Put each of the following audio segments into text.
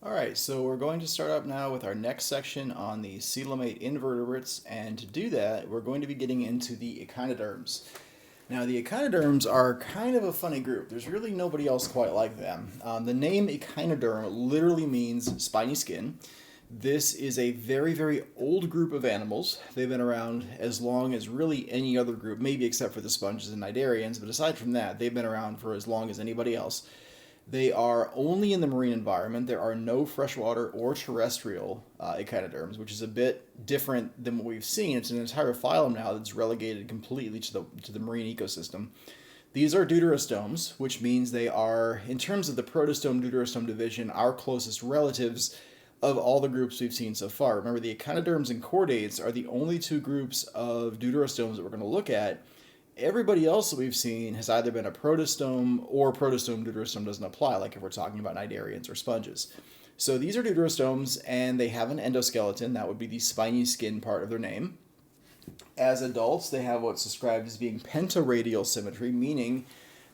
Alright, so we're going to start up now with our next section on the coelomate invertebrates, and to do that, we're going to be getting into the echinoderms. Now, the echinoderms are kind of a funny group. There's really nobody else quite like them. The name echinoderm literally means spiny skin. This is a very, very old group of animals. They've been around as long as really any other group, maybe except for the sponges and cnidarians, but aside from that, they've been around for as long as anybody else. They are only in the marine environment. There are no freshwater or terrestrial echinoderms, which is a bit different than what we've seen. It's an entire phylum now that's relegated completely to the marine ecosystem. These are deuterostomes, which means they are, in terms of the protostome-deuterostome division, our closest relatives of all the groups we've seen so far. Remember, the echinoderms and chordates are the only two groups of deuterostomes that we're going to look at. Everybody else that we've seen has either been a protostome or protostome deuterostome doesn't apply, like if we're talking about cnidarians or sponges. So these are deuterostomes, and they have an endoskeleton. That would be the spiny skin part of their name. As adults, they have what's described as being pentaradial symmetry, meaning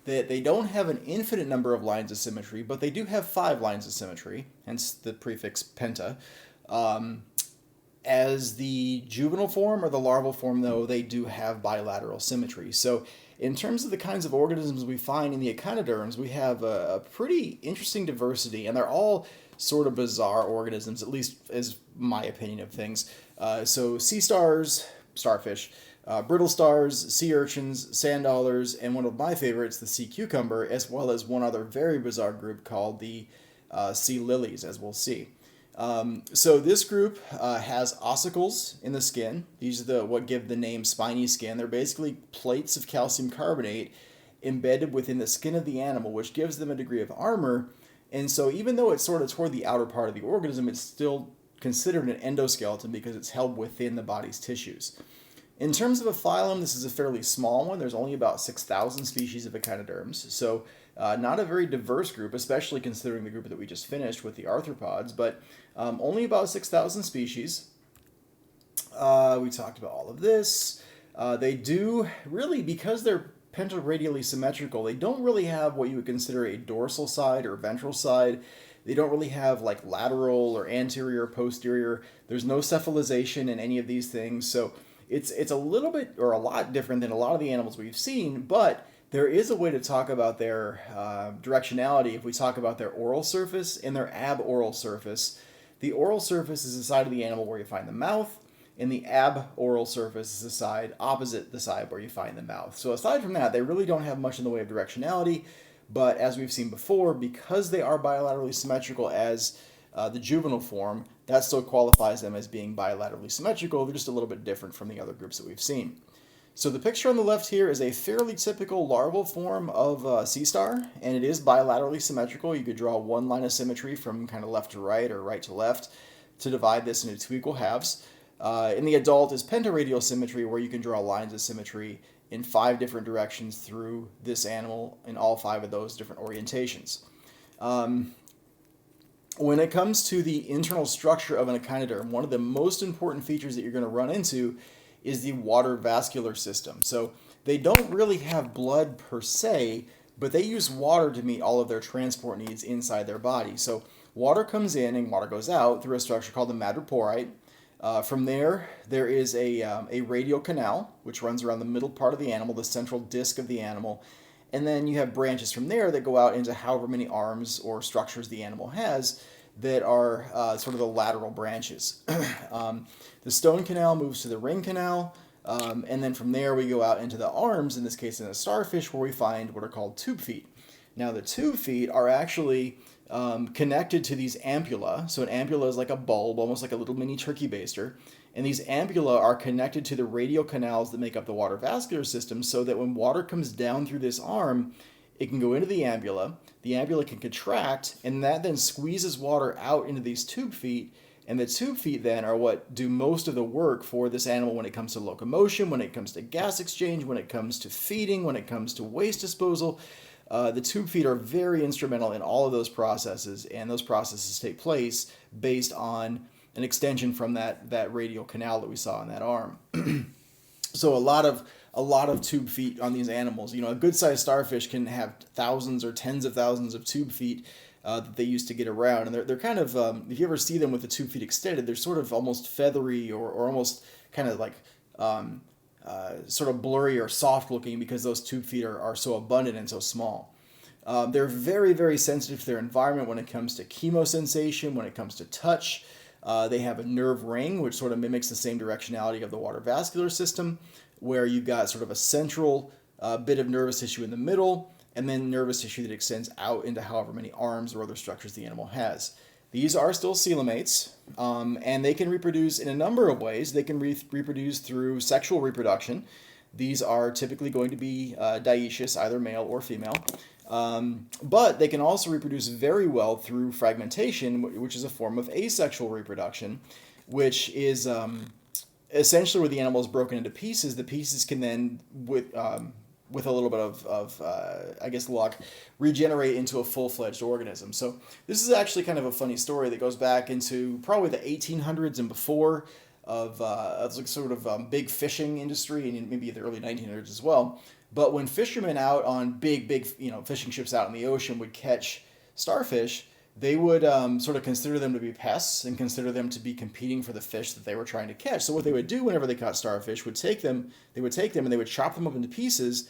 that they don't have an infinite number of lines of symmetry, but they do have 5 lines of symmetry, hence the prefix penta. As the juvenile form or the larval form, though, they do have bilateral symmetry. So in terms of the kinds of organisms we find in the echinoderms, we have a pretty interesting diversity, and they're all sort of bizarre organisms, at least as my opinion of things. So sea stars, starfish, brittle stars, sea urchins, sand dollars, and one of my favorites, the sea cucumber, as well as one other very bizarre group called the sea lilies, as we'll see. So this group has ossicles in the skin. These are what give the name spiny skin. They're basically plates of calcium carbonate embedded within the skin of the animal, which gives them a degree of armor. And so even though it's sort of toward the outer part of the organism, it's still considered an endoskeleton because it's held within the body's tissues. In terms of a phylum, this is a fairly small one. There's only about 6,000 species of echinoderms. So not a very diverse group, especially considering the group that we just finished with the arthropods, but only about 6,000 species. We talked about all of this. They do really, because they're pentaradially symmetrical, they don't really have what you would consider a dorsal side or ventral side. They don't really have like lateral or anterior or posterior. There's no cephalization in any of these things. So it's a little bit or a lot different than a lot of the animals we've seen, but there is a way to talk about their directionality if we talk about their oral surface and their aboral surface. The oral surface is the side of the animal where you find the mouth, and the aboral surface is the side opposite the side where you find the mouth. So aside from that, they really don't have much in the way of directionality, but as we've seen before, because they are bilaterally symmetrical as the juvenile form, that still qualifies them as being bilaterally symmetrical. They're just a little bit different from the other groups that we've seen. So the picture on the left here is a fairly typical larval form of sea star, and it is bilaterally symmetrical. You could draw one line of symmetry from kind of left to right or right to left to divide this into 2 equal halves. In the adult is pentaradial symmetry, where you can draw lines of symmetry in 5 different directions through this animal in all 5 of those different orientations. When it comes to the internal structure of an echinoderm, one of the most important features that you're going to run into is the water vascular system. So they don't really have blood per se, but they use water to meet all of their transport needs inside their body. So water comes in and water goes out through a structure called the madreporite. From there is a radial canal, which runs around the middle part of the animal, the central disc of the animal. And then you have branches from there that go out into however many arms or structures the animal has that are sort of the lateral branches. The stone canal moves to the ring canal, and then from there we go out into the arms, in this case in a starfish, where we find what are called tube feet. Now the tube feet are actually connected to these ampulla. So an ampulla is like a bulb, almost like a little mini turkey baster. And these ampulla are connected to the radial canals that make up the water vascular system, so that when water comes down through this arm, it can go into the ampulla can contract, and that then squeezes water out into these tube feet, and the tube feet then are what do most of the work for this animal when it comes to locomotion, when it comes to gas exchange, when it comes to feeding, when it comes to waste disposal. The tube feet are very instrumental in all of those processes, and those processes take place based on an extension from that radial canal that we saw in that arm. So a lot of tube feet on these animals. You know, a good-sized starfish can have thousands or tens of thousands of tube feet that they use to get around. And they're kind of, if you ever see them with the 2 feet extended, they're sort of almost feathery or almost kind of like sort of blurry or soft looking because those 2 feet are so abundant and so small. They're very, very sensitive to their environment when it comes to chemosensation, when it comes to touch. They have a nerve ring, which sort of mimics the same directionality of the water vascular system, where you've got sort of a central bit of nervous tissue in the middle, and then nervous tissue that extends out into however many arms or other structures the animal has. These are still coelomates, and they can reproduce in a number of ways. They can reproduce through sexual reproduction. These are typically going to be dioecious, either male or female. But they can also reproduce very well through fragmentation, which is a form of asexual reproduction, which is essentially where the animal is broken into pieces. The pieces can then, with a little bit of I guess, luck, regenerate into a full-fledged organism. So this is actually kind of a funny story that goes back into probably the 1800s and before of sort of big fishing industry, and maybe the early 1900s as well. But when fishermen out on big fishing ships out in the ocean would catch starfish, they would sort of consider them to be pests and consider them to be competing for the fish that they were trying to catch. So what they would do whenever they caught starfish they would take them and they would chop them up into pieces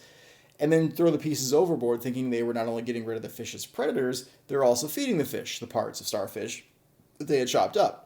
and then throw the pieces overboard, thinking they were not only getting rid of the fish's predators, they're also feeding the fish the parts of starfish that they had chopped up.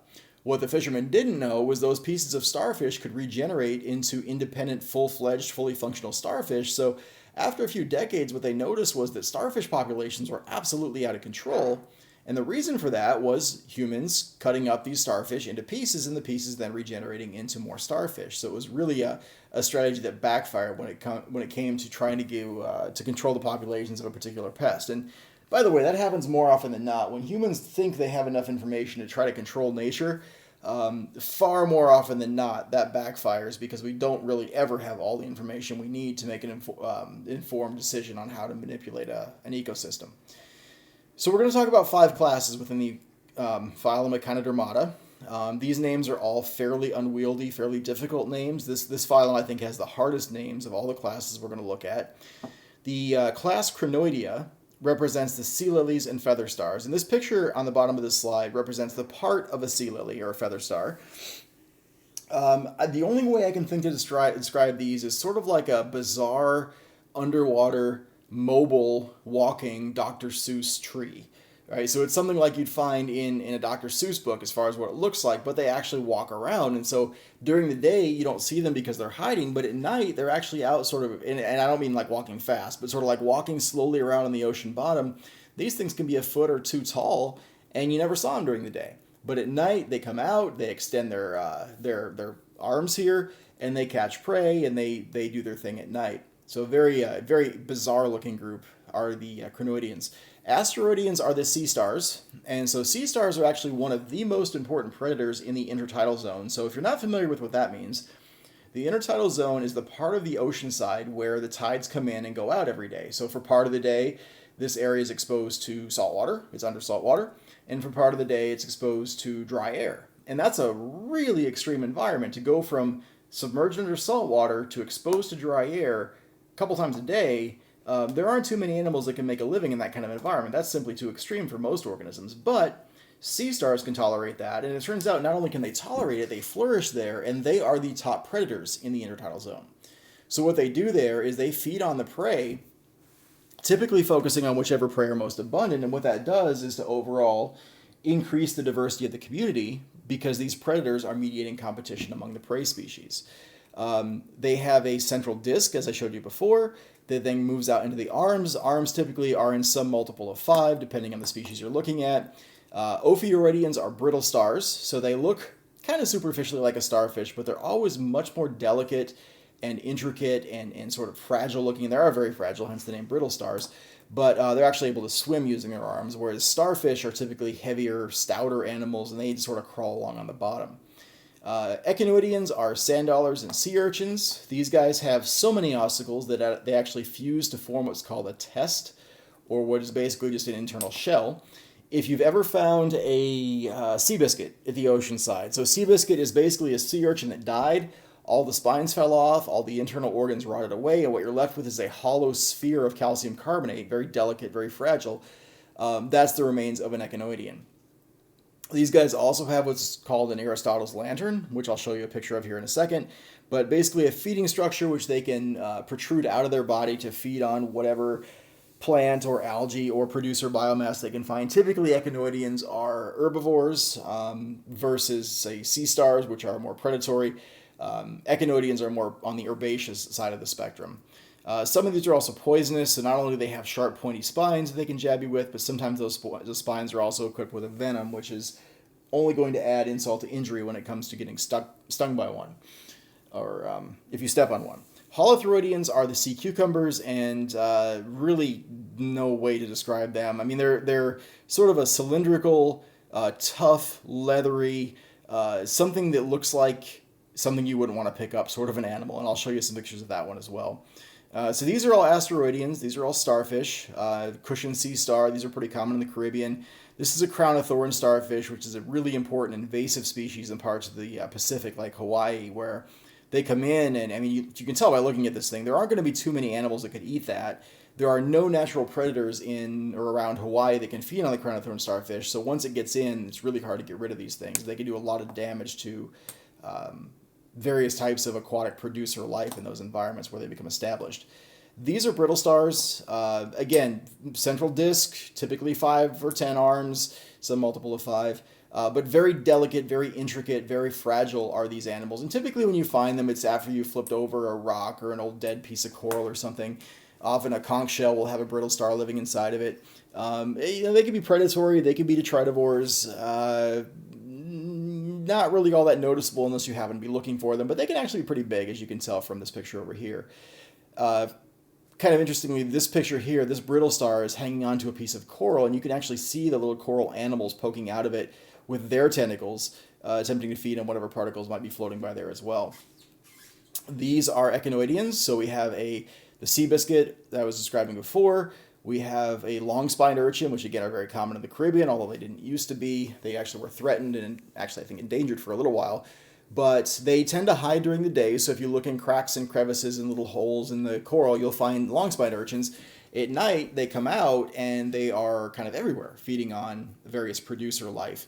What the fishermen didn't know was those pieces of starfish could regenerate into independent, full-fledged, fully functional starfish. So after a few decades, what they noticed was that starfish populations were absolutely out of control. And the reason for that was humans cutting up these starfish into pieces, and the pieces then regenerating into more starfish. So it was really a strategy that backfired when it came to trying to control the populations of a particular pest. And by the way, that happens more often than not. When humans think they have enough information to try to control nature, far more often than not, that backfires because we don't really ever have all the information we need to make an informed decision on how to manipulate an ecosystem. So we're going to talk about 5 classes within the phylum Echinodermata. These names are all fairly unwieldy, fairly difficult names. This phylum, I think, has the hardest names of all the classes we're going to look at. The class Crinoidea represents the sea lilies and feather stars. And this picture on the bottom of this slide represents the part of a sea lily or a feather star. The only way I can think to describe these is sort of like a bizarre underwater mobile walking Dr. Seuss tree. Right? So it's something like you'd find in a Dr. Seuss book as far as what it looks like, but they actually walk around. And so during the day, you don't see them because they're hiding, but at night, they're actually out sort of, and I don't mean like walking fast, but sort of like walking slowly around on the ocean bottom. These things can be a foot or two tall, and you never saw them during the day. But at night, they come out, they extend their arms here, and they catch prey, and they do their thing at night. So a very bizarre looking group are the crinoideans. Asteroideans are the sea stars, and so sea stars are actually one of the most important predators in the intertidal zone. So if you're not familiar with what that means, the intertidal zone is the part of the ocean side where the tides come in and go out every day. So for part of the day, this area is exposed to salt water, it's under salt water, and for part of the day, it's exposed to dry air. And that's a really extreme environment to go from submerged under salt water to exposed to dry air a couple times a day. There aren't too many animals that can make a living in that kind of environment. That's simply too extreme for most organisms. But sea stars can tolerate that, and it turns out not only can they tolerate it, they flourish there, and they are the top predators in the intertidal zone. So what they do there is they feed on the prey, typically focusing on whichever prey are most abundant, and what that does is to overall increase the diversity of the community because these predators are mediating competition among the prey species. They have a central disc, as I showed you before, that then moves out into the arms. Arms typically are in some multiple of 5, depending on the species you're looking at. Ophiuridians are brittle stars, so they look kind of superficially like a starfish, but they're always much more delicate and intricate and sort of fragile looking. They are very fragile, hence the name brittle stars, but they're actually able to swim using their arms, whereas starfish are typically heavier, stouter animals, and they sort of crawl along on the bottom. Echinoideans are sand dollars and sea urchins. These guys have so many ossicles that they actually fuse to form what's called a test, or what is basically just an internal shell. If you've ever found a sea biscuit at the ocean side, so sea biscuit is basically a sea urchin that died, all the spines fell off, all the internal organs rotted away, and what you're left with is a hollow sphere of calcium carbonate, very delicate, very fragile. That's the remains of an echinoidian. These guys also have what's called an Aristotle's lantern, which I'll show you a picture of here in a second. But basically a feeding structure which they can protrude out of their body to feed on whatever plant or algae or producer biomass they can find. Typically, echinoidians are herbivores versus, say, sea stars, which are more predatory. Echinoidians are more on the herbaceous side of the spectrum. Some of these are also poisonous, so not only do they have sharp, pointy spines that they can jab you with, but sometimes those spines are also equipped with a venom, which is only going to add insult to injury when it comes to getting stung by one, or if you step on one. Holothuridians are the sea cucumbers, and really no way to describe them. I mean, they're sort of a cylindrical, tough, leathery, something that looks like something you wouldn't want to pick up, sort of an animal, and I'll show you some pictures of that one as well. So these are all asteroidians. These are all starfish. Cushion sea star. These are pretty common in the Caribbean. This is a crown of thorn starfish, which is a really important invasive species in parts of the Pacific, like Hawaii, where they come in, and I mean, you can tell by looking at this thing, there aren't going to be too many animals that could eat that. There are no natural predators in or around Hawaii that can feed on the crown of thorn starfish, so once it gets in, it's really hard to get rid of these things. They can do a lot of damage to various types of aquatic producer life in those environments where they become established. These are brittle stars. Again, central disc, typically 5 or 10 arms, some multiple of 5. But very delicate, very intricate, very fragile are these animals. And typically when you find them, it's after you've flipped over a rock or an old dead piece of coral or something. Often a conch shell will have a brittle star living inside of it. They can be predatory, they can be detritivores. Not really all that noticeable unless you happen to be looking for them, but they can actually be pretty big, as you can tell from this picture over here. Kind of interestingly, this picture here, this brittle star is hanging onto a piece of coral, and you can actually see the little coral animals poking out of it with their tentacles, attempting to feed on whatever particles might be floating by there as well. These are echinoidians, so we have the sea biscuit that I was describing before. We have a long-spined urchin, which again are very common in the Caribbean, although they didn't used to be. They actually were threatened and actually I think endangered for a little while. But they tend to hide during the day, so if you look in cracks and crevices and little holes in the coral, you'll find long-spined urchins. At night, they come out and they are kind of everywhere, feeding on various producer life.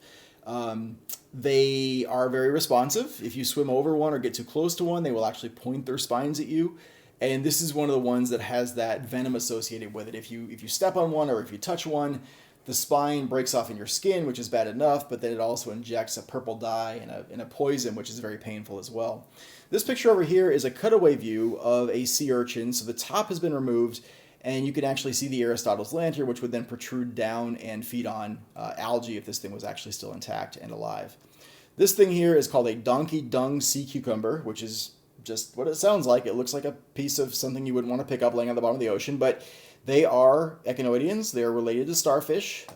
They are very responsive. If you swim over one or get too close to one, they will actually point their spines at you. And this is one of the ones that has that venom associated with it. If you step on one or if you touch one, the spine breaks off in your skin, which is bad enough, but then it also injects a purple dye and a poison, which is very painful as well. This picture over here is a cutaway view of a sea urchin. So the top has been removed, and you can actually see the Aristotle's lantern, which would then protrude down and feed on algae if this thing was actually still intact and alive. This thing here is called a donkey dung sea cucumber, which is just what it sounds like. It looks like a piece of something you wouldn't want to pick up laying on the bottom of the ocean, but they are echinoidians. They're related to starfish.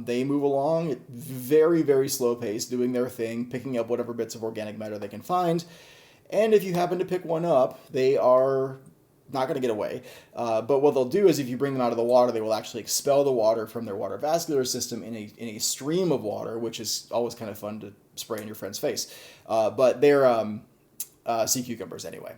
They move along at very, very slow pace, doing their thing, picking up whatever bits of organic matter they can find. And if you happen to pick one up, they are not going to get away. But what they'll do is if you bring them out of the water, they will actually expel the water from their water vascular system in a stream of water, which is always kind of fun to spray in your friend's face. But they're sea cucumbers anyway.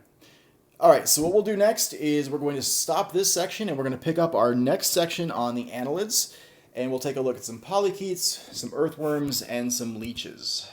All right, so what we'll do next is we're going to stop this section and we're going to pick up our next section on the annelids, and we'll take a look at some polychaetes, some earthworms, and some leeches.